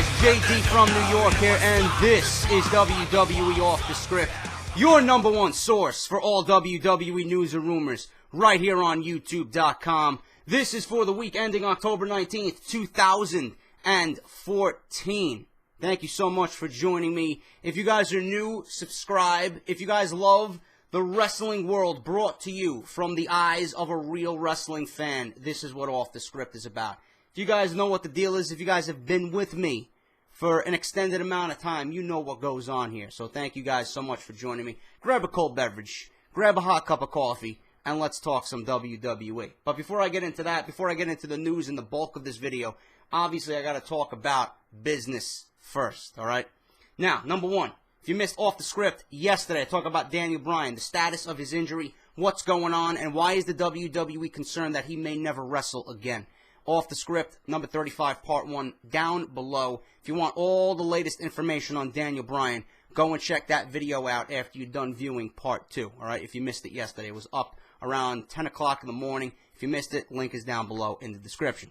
JD from New York here, and this is WWE Off The Script, your number one source for all WWE news and rumors, right here on YouTube.com. This is for the week ending October 19th, 2014. Thank you so much for joining me. If you guys are new, subscribe. If you guys love the wrestling world brought to you from the eyes of a real wrestling fan, this is what Off The Script is about. If you guys know what the deal is, if you guys have been with me for an extended amount of time, you know what goes on here. So thank you guys so much for joining me. Grab a cold beverage, grab a hot cup of coffee, and let's talk some WWE. But before I get into that, before I get into the news and the bulk of this video, obviously I got to talk about business first, all right? Now, number one, if you missed Off The Script yesterday, I talked about Daniel Bryan, the status of his injury, what's going on, and why is the WWE concerned that he may never wrestle again. Off The Script, number 35, part 1, down below. If you want all the latest information on Daniel Bryan, go and check that video out after you're done viewing part 2, all right? If you missed it yesterday, it was up around 10 o'clock in the morning. If you missed it, link is down below in the description.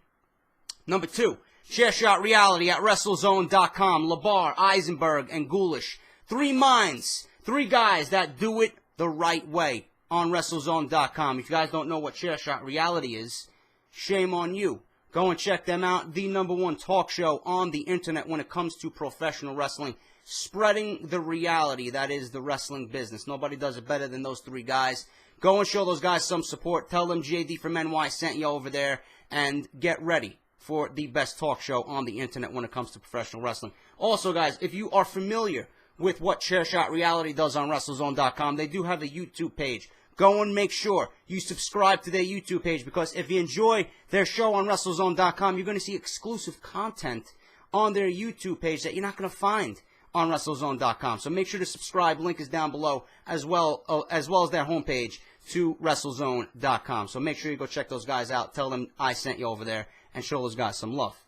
Number 2, Chairshot Reality at WrestleZone.com. LeBar, Eisenberg, and Ghoulish. 3 minds, 3 guys that do it the right way on WrestleZone.com. If you guys don't know what Chairshot Reality is, shame on you. Go and check them out. The number one talk show on the internet when it comes to professional wrestling. Spreading the reality that is the wrestling business. Nobody does it better than those 3 guys. Go and show those guys some support. Tell them JD from NY sent you over there. And get ready for the best talk show on the internet when it comes to professional wrestling. Also, guys, if you are familiar with what Chairshot Reality does on WrestleZone.com, they do have a YouTube page. Go and make sure you subscribe to their YouTube page, because if you enjoy their show on WrestleZone.com, you're going to see exclusive content on their YouTube page that you're not going to find on WrestleZone.com. So make sure to subscribe. Link is down below, as well as their homepage to WrestleZone.com. So make sure you go check those guys out. Tell them I sent you over there, and show those guys some love.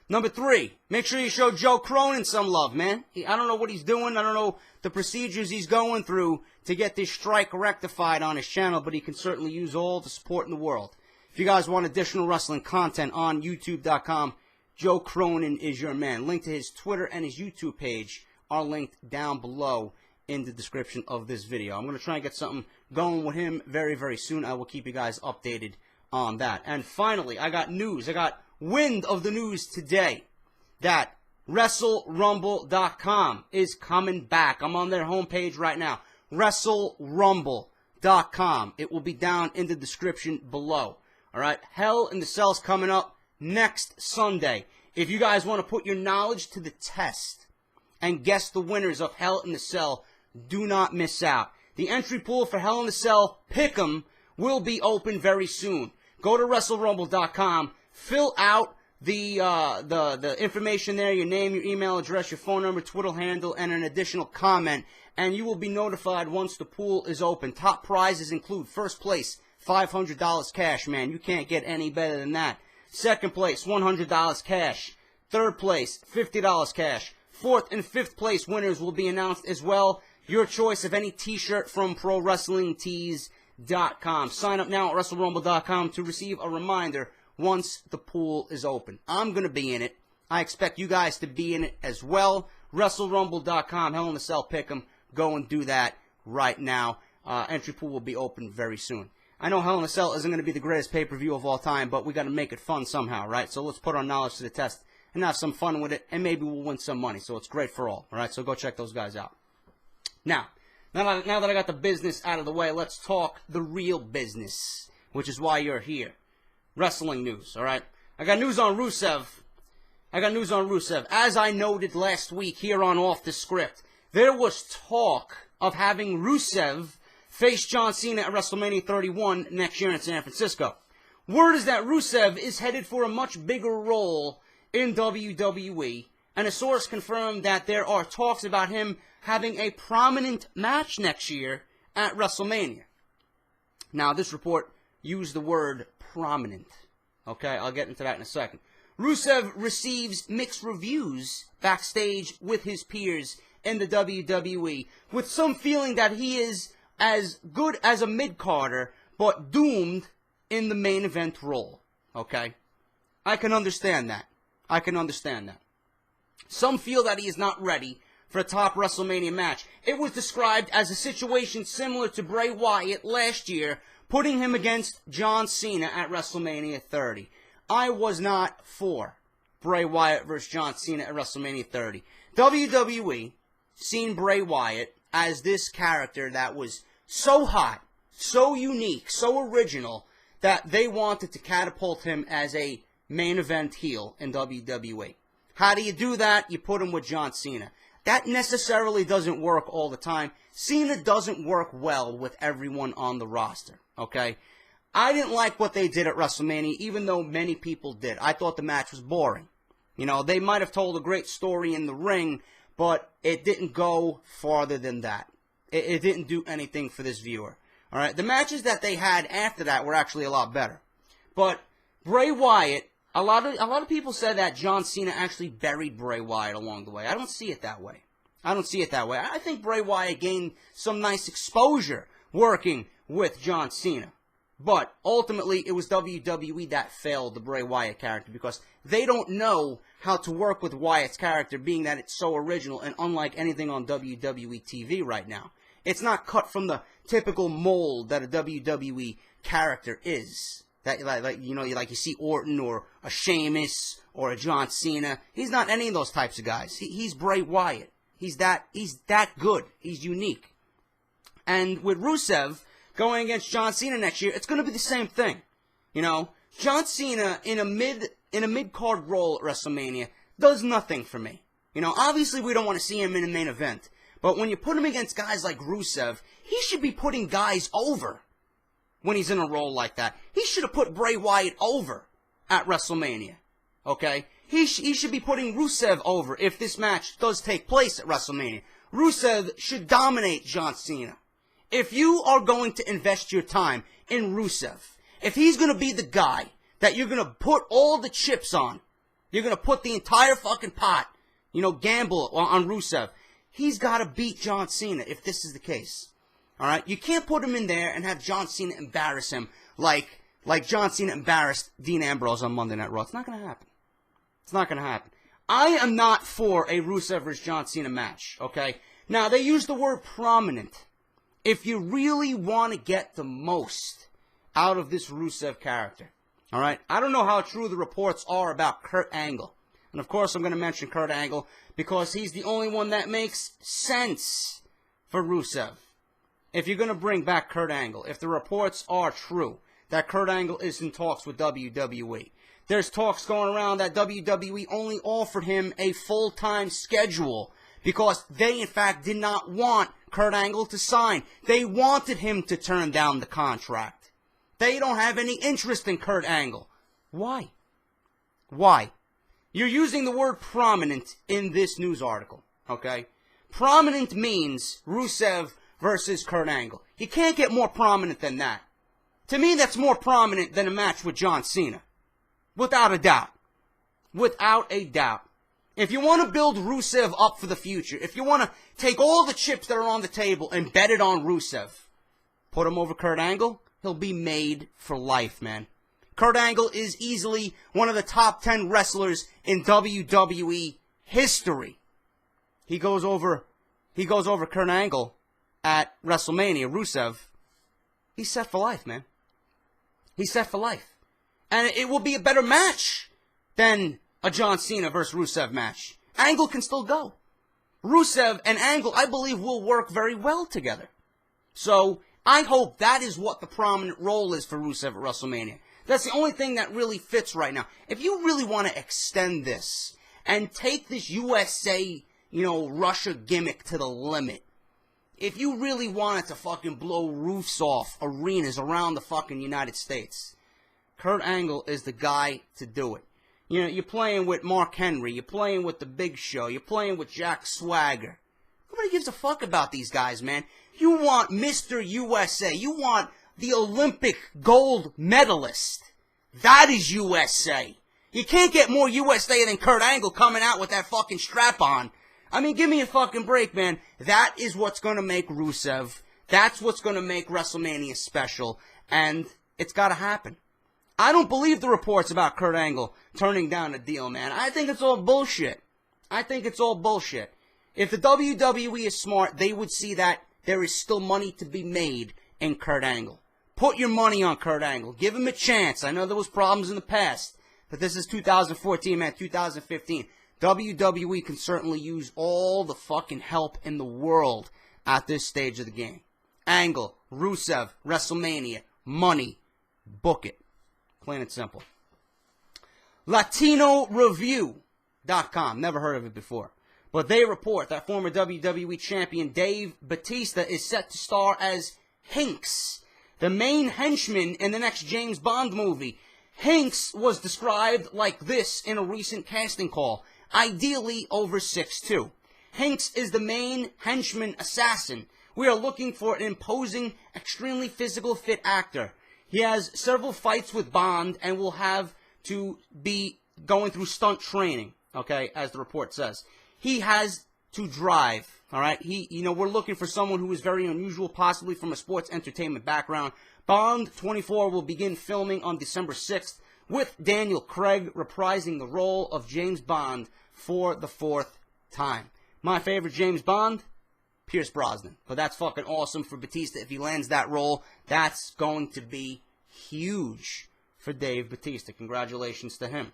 Number 3, make sure you show Joe Cronin some love, man. I don't know what he's doing. I don't know the procedures he's going through to get this strike rectified on his channel, but he can certainly use all the support in the world. If you guys want additional wrestling content on YouTube.com, Joe Cronin is your man. Link to his Twitter and his YouTube page are linked down below in the description of this video. I'm going to try and get something going with him very, very soon. I will keep you guys updated on that. And finally, I got news. I got wind of the news today that WrestleRumble.com is coming back. I'm on their homepage right now. WrestleRumble.com. It will be down in the description below. All right. Hell in the Cell's coming up next Sunday. If you guys want to put your knowledge to the test and guess the winners of Hell in the Cell, do not miss out. The entry pool for Hell in the Cell Pick'em will be open very soon. Go to WrestleRumble.com. Fill out the information there, your name, your email address, your phone number, Twitter handle, and an additional comment, and you will be notified once the pool is open. Top prizes include first place, $500 cash, man. You can't get any better than that. Second place, $100 cash. Third place, $50 cash. Fourth and fifth place winners will be announced as well. Your choice of any t-shirt from ProWrestlingTees.com. Sign up now at WrestleRumble.com to receive a reminder once the pool is open. I'm going to be in it. I expect you guys to be in it as well. WrestleRumble.com, Hell in the Cell Pick'em. Go and do that right now. Entry pool will be open very soon. I know Hell in a Cell isn't going to be the greatest pay-per-view of all time, but we got to make it fun somehow, right? So let's put our knowledge to the test and have some fun with it, and maybe we'll win some money. So it's great for all right? So go check those guys out. Now that I got the business out of the way, let's talk the real business, which is why you're here. Wrestling news, all right? I got news on Rusev. As I noted last week here on Off The Script, there was talk of having Rusev face John Cena at WrestleMania 31 next year in San Francisco. Word is that Rusev is headed for a much bigger role in WWE, and a source confirmed that there are talks about him having a prominent match next year at WrestleMania. Now, this report used the word prominent. Okay, I'll get into that in a second. Rusev receives mixed reviews backstage with his peers in the WWE, with some feeling that he is as good as a mid-carder, but doomed in the main event role. Okay? I can understand that. Some feel that he is not ready for a top WrestleMania match. It was described as a situation similar to Bray Wyatt last year, putting him against John Cena at WrestleMania 30. I was not for Bray Wyatt versus John Cena at WrestleMania 30. WWE seen Bray Wyatt as this character that was so hot, so unique, so original, that they wanted to catapult him as a main event heel in WWE. How do you do that? You put him with John Cena. That necessarily doesn't work all the time. Cena doesn't work well with everyone on the roster, okay? I didn't like what they did at WrestleMania, even though many people did. I thought the match was boring. You know, they might have told a great story in the ring, but it didn't go farther than that. It didn't do anything for this viewer. All right, the matches that they had after that were actually a lot better. But Bray Wyatt, a lot of people said that John Cena actually buried Bray Wyatt along the way. I don't see it that way. I think Bray Wyatt gained some nice exposure working with John Cena. But ultimately, it was WWE that failed the Bray Wyatt character because they don't know how to work with Wyatt's character, being that it's so original and unlike anything on WWE TV right now. It's not cut from the typical mold that a WWE character is. That like you see Orton or a Sheamus or a John Cena. He's not any of those types of guys. He's Bray Wyatt. He's that good. He's unique. And with Rusev going against John Cena next year, it's going to be the same thing. You know, John Cena in a mid-card role at WrestleMania does nothing for me. You know, obviously we don't want to see him in a main event. But when you put him against guys like Rusev, he should be putting guys over when he's in a role like that. He should have put Bray Wyatt over at WrestleMania. Okay? He should be putting Rusev over if this match does take place at WrestleMania. Rusev should dominate John Cena. If you are going to invest your time in Rusev, if he's going to be the guy that you're going to put all the chips on, you're going to put the entire fucking pot, gamble on Rusev, he's got to beat John Cena if this is the case. Alright? You can't put him in there and have John Cena embarrass him like John Cena embarrassed Dean Ambrose on Monday Night Raw. It's not going to happen. It's not going to happen. I am not for a Rusev versus John Cena match, okay? Now, they use the word prominent. If you really want to get the most out of this Rusev character, all right? I don't know how true the reports are about Kurt Angle. And, of course, I'm going to mention Kurt Angle because he's the only one that makes sense for Rusev. If you're going to bring back Kurt Angle, if the reports are true that Kurt Angle is in talks with WWE, there's talks going around that WWE only offered him a full-time schedule because they, in fact, did not want Kurt Angle to sign. They wanted him to turn down the contract. They don't have any interest in Kurt Angle. Why? Why? You're using the word prominent in this news article, okay? Prominent means Rusev versus Kurt Angle. You can't get more prominent than that. To me, that's more prominent than a match with John Cena. Without a doubt. Without a doubt. If you want to build Rusev up for the future, if you want to take all the chips that are on the table and bet it on Rusev, put him over Kurt Angle, he'll be made for life, man. Kurt Angle is easily one of the top 10 wrestlers in WWE history. He goes over Kurt Angle at WrestleMania, Rusev. He's set for life, man. He's set for life. And it will be a better match than a John Cena versus Rusev match. Angle can still go. Rusev and Angle, I believe, will work very well together. So, I hope that is what the prominent role is for Rusev at WrestleMania. That's the only thing that really fits right now. If you really want to extend this and take this USA, Russia gimmick to the limit, if you really wanted to fucking blow roofs off arenas around the fucking United States, Kurt Angle is the guy to do it. You're playing with Mark Henry, you're playing with The Big Show, you're playing with Jack Swagger. Nobody gives a fuck about these guys, man. You want Mr. USA. You want the Olympic gold medalist. That is USA. You can't get more USA than Kurt Angle coming out with that fucking strap on. I mean, give me a fucking break, man. That is what's going to make Rusev. That's what's going to make WrestleMania special. And it's got to happen. I don't believe the reports about Kurt Angle turning down a deal, man. I think it's all bullshit. I think it's all bullshit. If the WWE is smart, they would see that there is still money to be made in Kurt Angle. Put your money on Kurt Angle. Give him a chance. I know there was problems in the past, but this is 2014, man, 2015. WWE can certainly use all the fucking help in the world at this stage of the game. Angle, Rusev, WrestleMania, money, book it. Plain and simple. LatinoReview.com. Never heard of it before. But they report that former WWE champion Dave Batista is set to star as Hinx, the main henchman in the next James Bond movie. Hinx was described like this in a recent casting call, ideally over 6'2". Hinx is the main henchman assassin. We are looking for an imposing, extremely physical fit actor. He has several fights with Bond and will have to be going through stunt training, okay, as the report says. He has to drive, all right? We're looking for someone who is very unusual, possibly from a sports entertainment background. Bond 24 will begin filming on December 6th, with Daniel Craig reprising the role of James Bond for the 4th time. My favorite James Bond? Pierce Brosnan. But that's fucking awesome for Batista. If he lands that role, that's going to be huge for Dave Batista. Congratulations to him.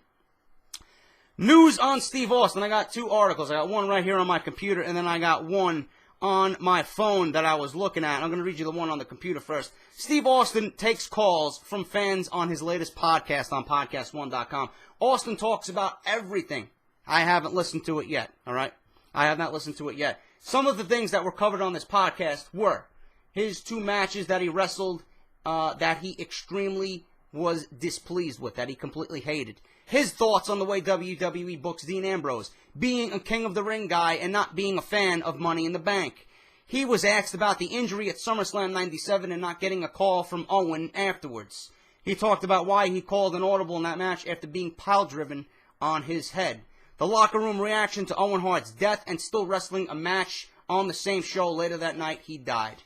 News on Steve Austin. I got two articles. I got one right here on my computer, and then I got one on my phone that I was looking at. I'm going to read you the one on the computer first. Steve Austin takes calls from fans on his latest podcast on podcast1.com. Austin talks about everything. I haven't listened to it yet, all right? I have not listened to it yet. Some of the things that were covered on this podcast were his two matches that he wrestled that he extremely was displeased with, that he completely hated. His thoughts on the way WWE books Dean Ambrose, being a King of the Ring guy and not being a fan of Money in the Bank. He was asked about the injury at Summerslam 97 and not getting a call from Owen afterwards. He talked about why he called an audible in that match after being pile-driven on his head. The locker room reaction to Owen Hart's death and still wrestling a match on the same show later that night he died.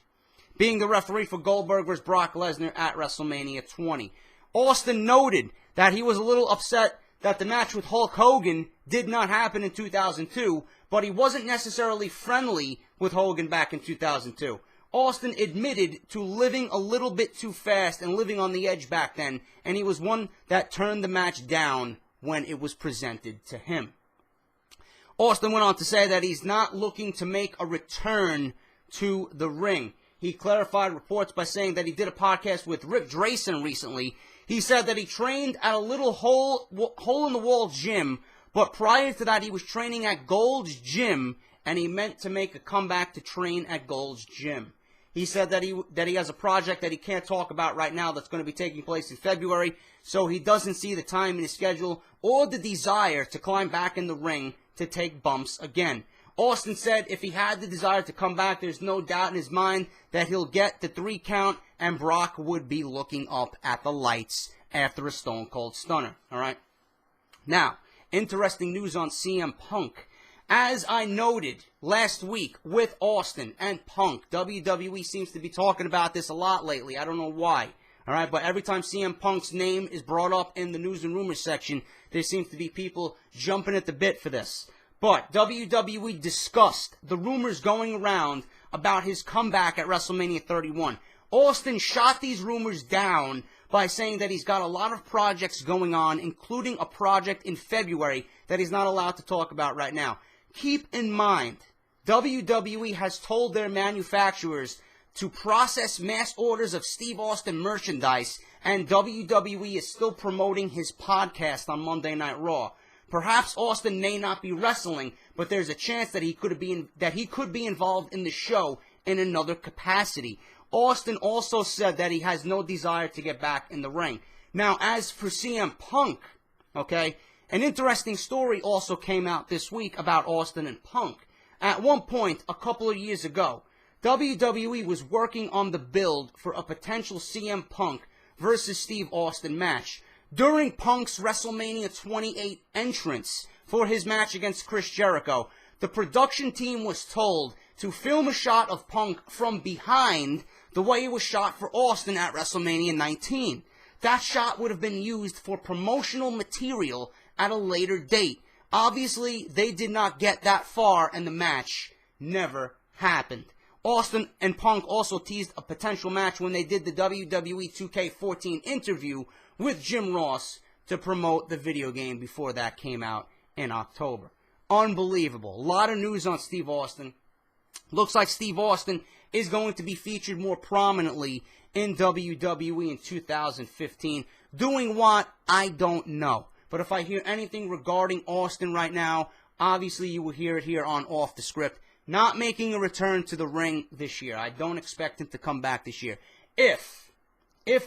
Being the referee for Goldberg vs. Brock Lesnar at WrestleMania 20. Austin noted that he was a little upset that the match with Hulk Hogan did not happen in 2002, but he wasn't necessarily friendly with Hogan back in 2002. Austin admitted to living a little bit too fast and living on the edge back then, and he was one that turned the match down when it was presented to him. Austin went on to say that he's not looking to make a return to the ring. He clarified reports by saying that he did a podcast with Rick Drayson recently. He said that he trained at a little hole-in-the-wall gym, but prior to that he was training at Gold's Gym, and he meant to make a comeback to train at Gold's Gym. He said that he has a project that he can't talk about right now that's going to be taking place in February, so he doesn't see the time in his schedule or the desire to climb back in the ring to take bumps again. Austin said if he had the desire to come back, there's no doubt in his mind that he'll get the 3 count and Brock would be looking up at the lights after a Stone Cold Stunner. All right? Now, interesting news on CM Punk. As I noted last week with Austin and Punk, WWE seems to be talking about this a lot lately. I don't know why. All right, but every time CM Punk's name is brought up in the news and rumors section, there seems to be people jumping at the bit for this. But WWE discussed the rumors going around about his comeback at WrestleMania 31. Austin shot these rumors down by saying that he's got a lot of projects going on, including a project in February that he's not allowed to talk about right now. Keep in mind, WWE has told their manufacturers to process mass orders of Steve Austin merchandise, and WWE is still promoting his podcast on Monday Night Raw. Perhaps Austin may not be wrestling, but there's a chance that he could be involved in the show in another capacity. Austin also said that he has no desire to get back in the ring. Now, as for CM Punk, okay, an interesting story also came out this week about Austin and Punk. At one point, a couple of years ago, WWE was working on the build for a potential CM Punk versus Steve Austin match. During Punk's WrestleMania 28 entrance for his match against Chris Jericho, the production team was told to film a shot of Punk from behind the way it was shot for Austin at WrestleMania 19. That shot would have been used for promotional material at a later date. Obviously, they did not get that far, and the match never happened. Austin and Punk also teased a potential match when they did the WWE 2K14 interview with Jim Ross to promote the video game before that came out in October. Unbelievable. A lot of news on Steve Austin. Looks like Steve Austin is going to be featured more prominently in WWE in 2015. Doing what? I don't know. But if I hear anything regarding Austin right now, obviously you will hear it here on Off the Script. Not making a return to the ring this year. I don't expect him to come back this year. If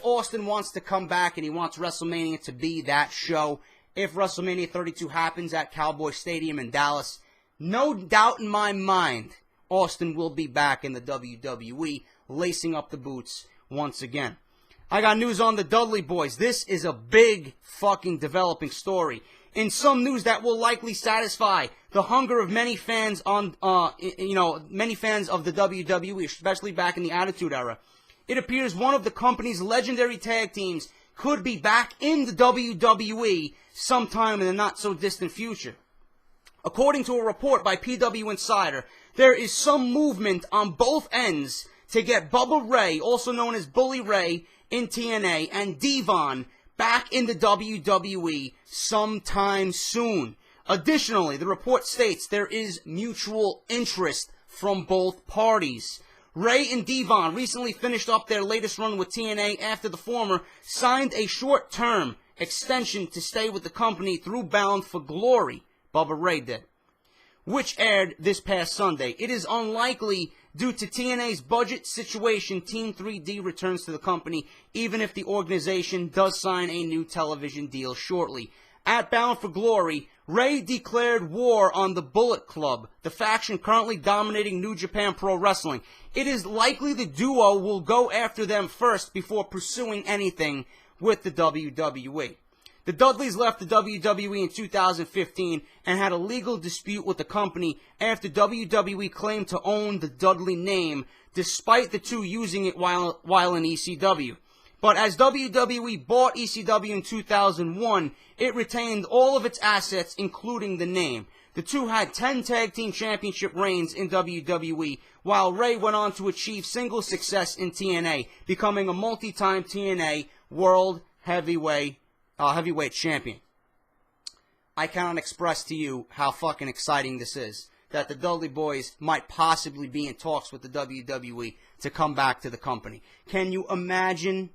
Austin wants to come back and he wants WrestleMania to be that show, if WrestleMania 32 happens at Cowboy Stadium in Dallas, no doubt in my mind, Austin will be back in the WWE, lacing up the boots once again. I got news on the Dudley Boyz. This is a big fucking developing story. In some news that will likely satisfy the hunger of many fans many fans of the WWE, especially back in the Attitude Era. It appears one of the company's legendary tag teams could be back in the WWE sometime in the not-so-distant future. According to a report by PW Insider, there is some movement on both ends to get Bubba Ray, also known as Bully Ray, in TNA, and Devon back in the WWE sometime soon. Additionally, the report states there is mutual interest from both parties. Ray and Devon recently finished up their latest run with TNA after the former signed a short-term extension to stay with the company through Bound for Glory. Bubba Ray did, which aired this past Sunday. It is unlikely, due to TNA's budget situation, Team 3D returns to the company, even if the organization does sign a new television deal shortly. At Bound for Glory, Ray declared war on the Bullet Club, the faction currently dominating New Japan Pro Wrestling. It is likely the duo will go after them first before pursuing anything with the WWE. The Dudleys left the WWE in 2015 and had a legal dispute with the company after WWE claimed to own the Dudley name, despite the two using it while in ECW. But as WWE bought ECW in 2001, it retained all of its assets, including the name. The two had 10 Tag Team Championship reigns in WWE, while Ray went on to achieve single success in TNA, becoming a multi-time TNA World Heavyweight Champion. I cannot express to you how fucking exciting this is, that the Dudley Boyz might possibly be in talks with the WWE to come back to the company. Can you imagine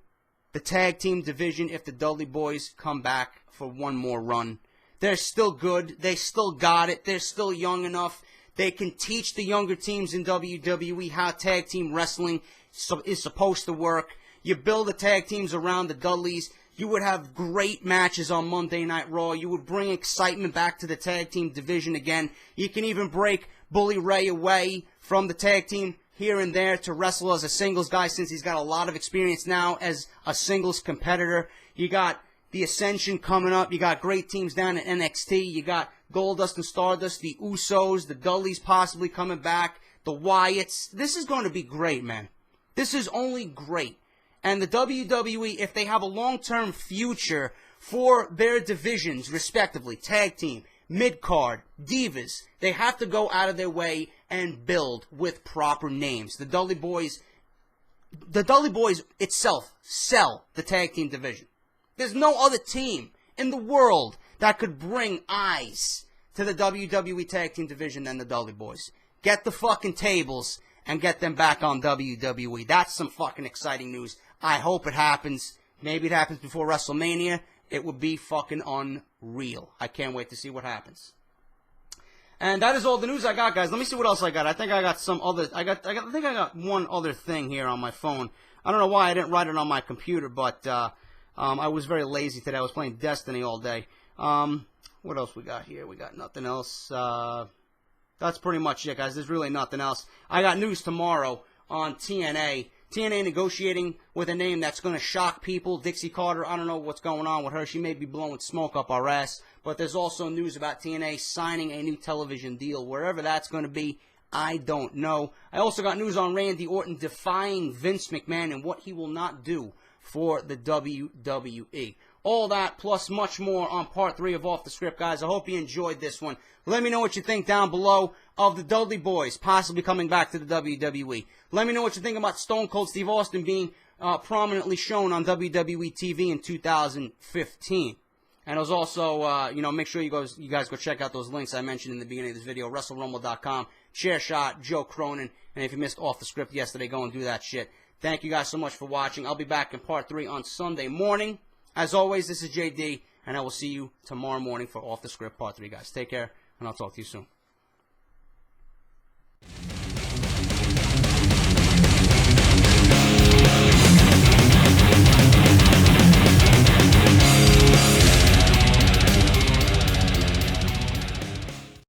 the tag team division if the Dudley Boyz come back for one more run? They're still good. They still got it. They're still young enough. They can teach the younger teams in WWE how tag team wrestling is supposed to work. You build the tag teams around the Dudleys. You would have great matches on Monday Night Raw. You would bring excitement back to the tag team division again. You can even break Bully Ray away from the tag team here and there to wrestle as a singles guy, since he's got a lot of experience now as a singles competitor. You got the Ascension coming up. You got great teams down at NXT. You got Goldust and Stardust, the Usos, the Dudleys possibly coming back, the Wyatts. This is going to be great, man. This is only great. And the WWE, if they have a long-term future for their divisions, respectively, tag team, mid-card, divas, they have to go out of their way and build with proper names. The Dudley Boyz itself sell the tag team division. There's no other team in the world that could bring eyes to the WWE tag team division than the Dudley Boyz. Get the fucking tables and get them back on WWE. That's some fucking exciting news. I hope it happens. Maybe it happens before WrestleMania. It would be fucking unreal. I can't wait to see what happens. And that is all the news I got, guys. Let me see what else I got. I think I got some other. I think I got one other thing here on my phone. I don't know why I didn't write it on my computer, but I was very lazy today. I was playing Destiny all day. What else we got here? We got nothing else. That's pretty much it, guys. There's really nothing else. I got news tomorrow on TNA. TNA negotiating with a name that's going to shock people. Dixie Carter, I don't know what's going on with her. She may be blowing smoke up our ass. But there's also news about TNA signing a new television deal. Wherever that's going to be, I don't know. I also got news on Randy Orton defying Vince McMahon and what he will not do for the WWE. All that plus much more on part 3 of Off the Script, guys. I hope you enjoyed this one. Let me know what you think down below of the Dudley Boyz possibly coming back to the WWE. Let me know what you think about Stone Cold Steve Austin being prominently shown on WWE TV in 2015. And it was also, make sure you guys go check out those links I mentioned in the beginning of this video, WrestleRumble.com, Chairshot, Joe Cronin, and if you missed Off the Script yesterday, go and do that shit. Thank you guys so much for watching. I'll be back in part 3 on Sunday morning. As always, this is JD, and I will see you tomorrow morning for Off the Script part 3, guys. Take care, and I'll talk to you soon.